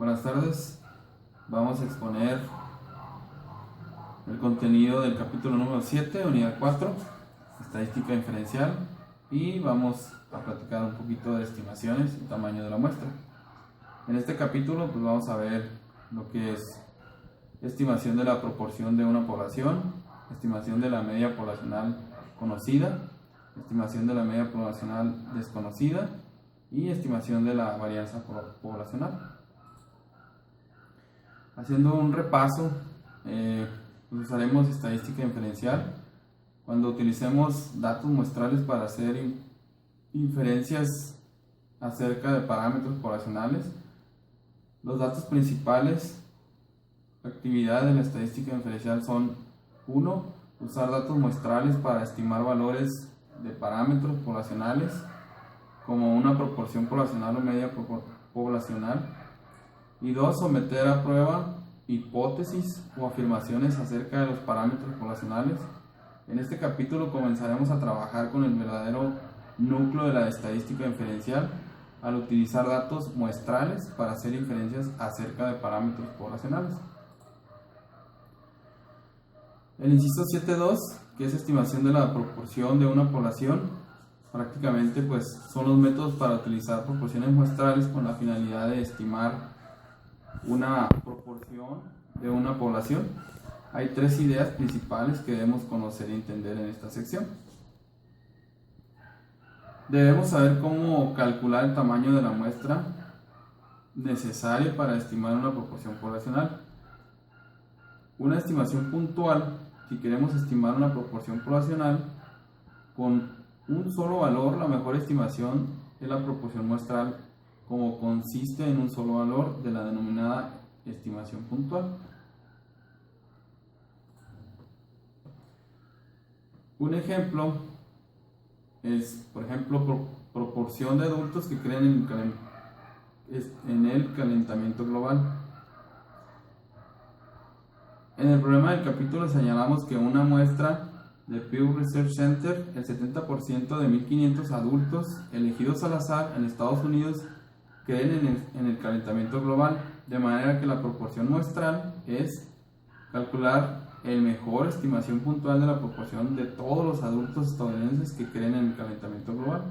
Buenas tardes, vamos a exponer el contenido del capítulo número 7, unidad 4, estadística inferencial, y vamos a platicar un poquito de estimaciones y tamaño de la muestra. En este capítulo pues vamos a ver lo que es estimación de la proporción de una población, estimación de la media poblacional conocida, estimación de la media poblacional desconocida y estimación de la varianza poblacional. Haciendo un repaso, usaremos estadística inferencial cuando utilicemos datos muestrales para hacer inferencias acerca de parámetros poblacionales. Los datos principales de actividad de la estadística inferencial son: 1. Usar datos muestrales para estimar valores de parámetros poblacionales como una proporción poblacional o media poblacional. Y 2. Someter a prueba hipótesis o afirmaciones acerca de los parámetros poblacionales. En este capítulo comenzaremos a trabajar con el verdadero núcleo de la estadística inferencial al utilizar datos muestrales para hacer inferencias acerca de parámetros poblacionales. El inciso 7.2, que es estimación de la proporción de una población, prácticamente pues son los métodos para utilizar proporciones muestrales con la finalidad de estimar una proporción de una población. Hay tres ideas principales que debemos conocer y entender en esta sección. Debemos saber cómo calcular el tamaño de la muestra necesario para estimar una proporción poblacional. Una estimación puntual, si queremos estimar una proporción poblacional con un solo valor, la mejor estimación es la proporción muestral, como consiste en un solo valor de la denominada estimación puntual. Un ejemplo es, por ejemplo, proporción de adultos que creen en el calentamiento global. En el problema del capítulo señalamos que una muestra de Pew Research Center, el 70% de 1.500 adultos elegidos al azar en Estados Unidos creen en el calentamiento global, de manera que la proporción muestral es calcular el mejor estimación puntual de la proporción de todos los adultos estadounidenses que creen en el calentamiento global.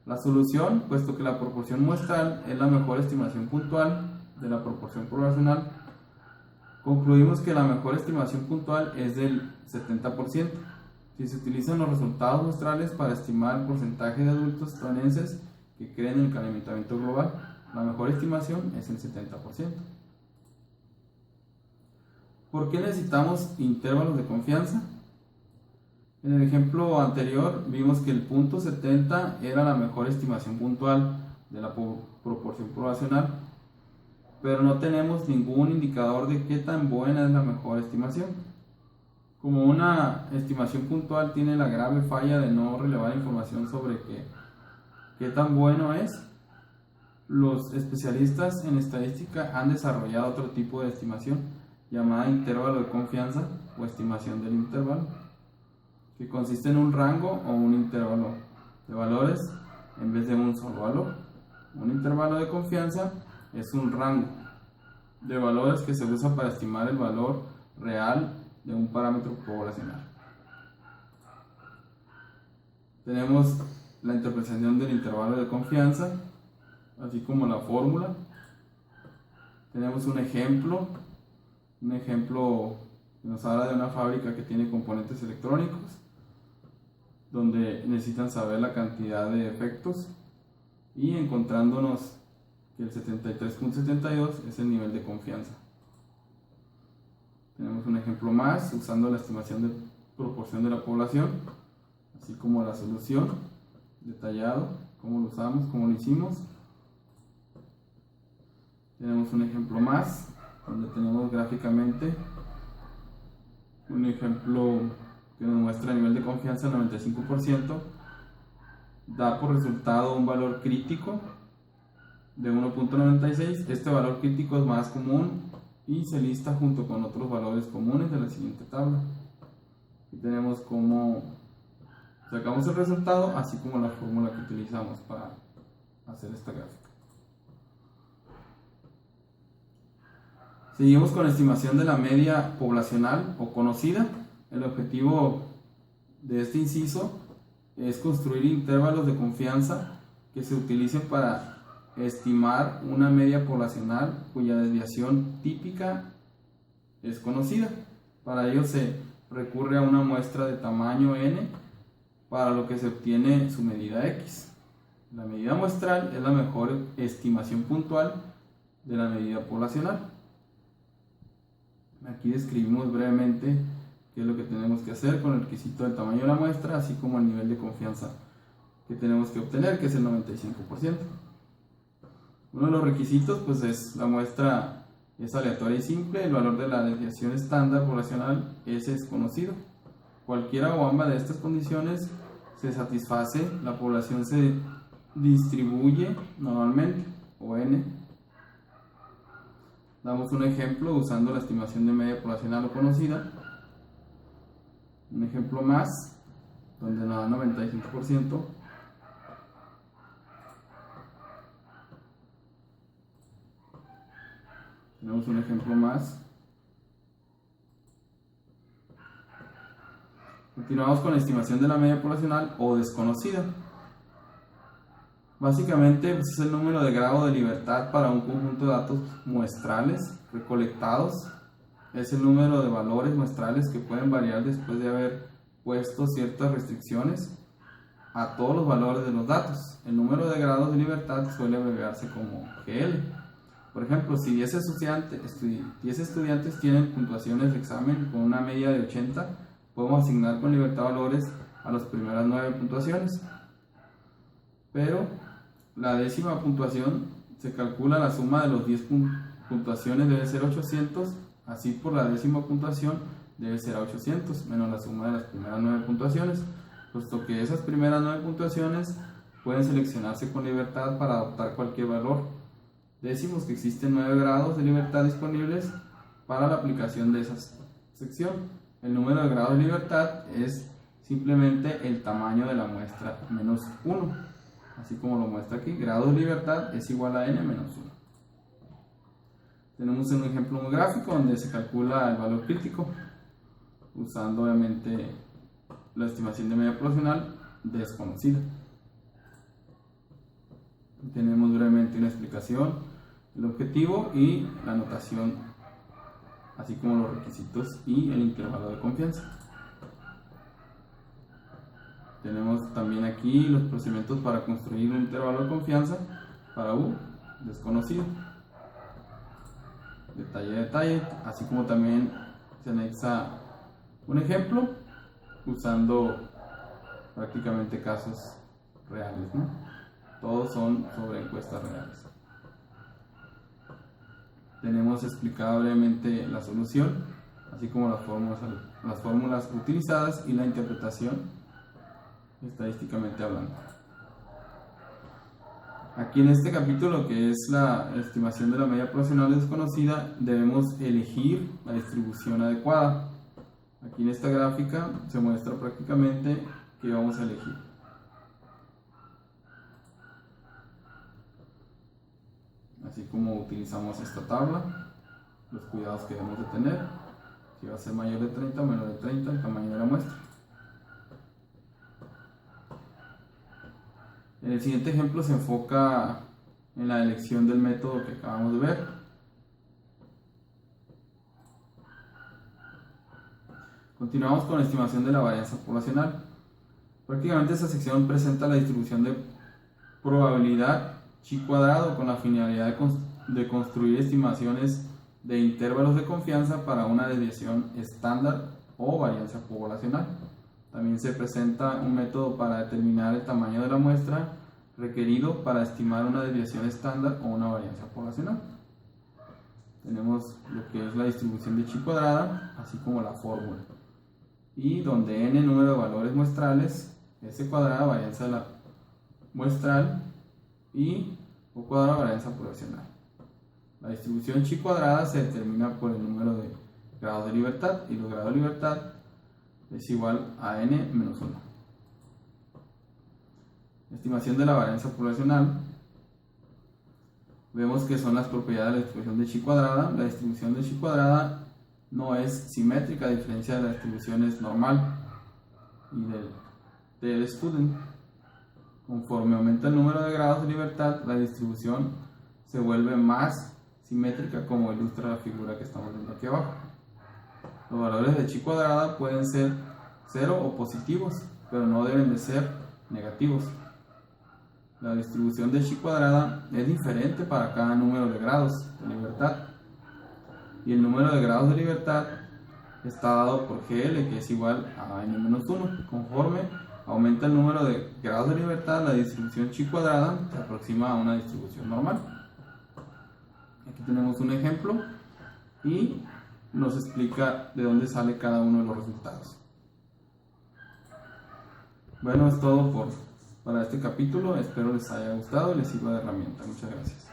La solución, puesto que la proporción muestral es la mejor estimación puntual de la proporción poblacional, concluimos que la mejor estimación puntual es del 70%. Si se utilizan los resultados muestrales para estimar el porcentaje de adultos estadounidenses que creen en el calentamiento global, la mejor estimación es el 70%. ¿Por qué necesitamos intervalos de confianza? En el ejemplo anterior vimos que el punto 70 era la mejor estimación puntual de la proporción poblacional, pero no tenemos ningún indicador de qué tan buena es la mejor estimación. Como una estimación puntual tiene la grave falla de no relevar información sobre qué tan bueno es, los especialistas en estadística han desarrollado otro tipo de estimación llamada intervalo de confianza o estimación del intervalo, que consiste en un rango o un intervalo de valores en vez de un solo valor. Un intervalo de confianza es un rango de valores que se usa para estimar el valor real de un parámetro poblacional. Tenemos la interpretación del intervalo de confianza, así como la fórmula. Tenemos un ejemplo que nos habla de una fábrica que tiene componentes electrónicos, donde necesitan saber la cantidad de efectos, y encontrándonos que el 73.72 es el nivel de confianza. Tenemos un ejemplo más usando la estimación de proporción de la población, así como la solución, detallado, cómo lo usamos, cómo lo hicimos. Tenemos un ejemplo más, donde tenemos gráficamente un ejemplo que nos muestra el nivel de confianza del 95%, da por resultado un valor crítico de 1.96. Este valor crítico es más común y se lista junto con otros valores comunes de la siguiente tabla. Aquí tenemos cómo sacamos el resultado, así como la fórmula que utilizamos para hacer esta gráfica. Seguimos con la estimación de la media poblacional o conocida. El objetivo de este inciso es construir intervalos de confianza que se utilicen para estimar una media poblacional cuya desviación típica es conocida. Para ello se recurre a una muestra de tamaño n, para lo que se obtiene su medida x. La medida muestral es la mejor estimación puntual de la medida poblacional. Aquí describimos brevemente qué es lo que tenemos que hacer con el requisito del tamaño de la muestra, así como el nivel de confianza que tenemos que obtener, que es el 95%. Uno de los requisitos pues es la muestra es aleatoria y simple, el valor de la desviación estándar poblacional es desconocido. Cualquiera o ambas de estas condiciones se satisface, la población se distribuye normalmente, o n. Damos un ejemplo usando la estimación de media poblacional o conocida. Un ejemplo más, donde nos da 95%. Tenemos un ejemplo más. Continuamos con la estimación de la media poblacional o desconocida. Básicamente pues, es el número de grado de libertad para un conjunto de datos muestrales recolectados. Es el número de valores muestrales que pueden variar después de haber puesto ciertas restricciones a todos los valores de los datos. El número de grados de libertad suele abreviarse como GL. Por ejemplo, si 10 estudiantes tienen puntuaciones de examen con una media de 80, podemos asignar con libertad valores a las primeras 9 puntuaciones. Pero la décima puntuación se calcula la suma de los 10 puntuaciones debe ser 800, así por la décima puntuación debe ser 800 menos la suma de las primeras 9 puntuaciones, puesto que esas primeras 9 puntuaciones pueden seleccionarse con libertad para adoptar cualquier valor. Decimos que existen 9 grados de libertad disponibles para la aplicación de esa sección. El número de grados de libertad es simplemente el tamaño de la muestra menos 1. Así como lo muestra aquí, grado de libertad es igual a n menos 1. Tenemos un ejemplo muy gráfico donde se calcula el valor crítico usando obviamente la estimación de media poblacional desconocida. Tenemos brevemente una explicación, el objetivo y la notación, así como los requisitos y el intervalo de confianza. Tenemos también aquí los procedimientos para construir un intervalo de confianza para U desconocido. Detalle a detalle, así como también se anexa un ejemplo usando prácticamente casos reales, ¿no? Todos son sobre encuestas reales. Tenemos explicado brevemente la solución, así como las fórmulas utilizadas y la interpretación estadísticamente hablando. Aquí en este capítulo, que es la estimación de la media poblacional desconocida, debemos elegir la distribución adecuada. Aquí en esta gráfica se muestra prácticamente qué vamos a elegir. Así como utilizamos esta tabla, los cuidados que debemos de tener, si va a ser mayor de 30 o menor de 30 el tamaño de la muestra. En el siguiente ejemplo se enfoca en la elección del método que acabamos de ver. Continuamos con la estimación de la varianza poblacional. Prácticamente esta sección presenta la distribución de probabilidad chi cuadrado con la finalidad de construir estimaciones de intervalos de confianza para una desviación estándar o varianza poblacional. También se presenta un método para determinar el tamaño de la muestra requerido para estimar una desviación estándar o una varianza poblacional. Tenemos lo que es la distribución de chi cuadrada, así como la fórmula. Y donde n número de valores muestrales, s cuadrada varianza de la muestral y o cuadrada varianza poblacional. La distribución chi cuadrada se determina por el número de grados de libertad y los grados de libertad es igual a n menos 1. Estimación de la varianza poblacional. vemos que son las propiedades de la distribución de chi cuadrada. La distribución de chi cuadrada no es simétrica, a diferencia de la distribución es normal y del student. Conforme aumenta el número de grados de libertad, la distribución se vuelve más simétrica, como ilustra la figura que estamos viendo aquí abajo. Los valores de chi cuadrada pueden ser 0 o positivos, pero no deben de ser negativos. La distribución de chi cuadrada es diferente para cada número de grados de libertad, y el número de grados de libertad está dado por GL, que es igual a n-1. Conforme aumenta el número de grados de libertad, la distribución chi cuadrada se aproxima a una distribución normal. Aquí tenemos un ejemplo y nos explica de dónde sale cada uno de los resultados. Bueno, es todo para este capítulo. Espero les haya gustado y les sirva de herramienta. Muchas gracias.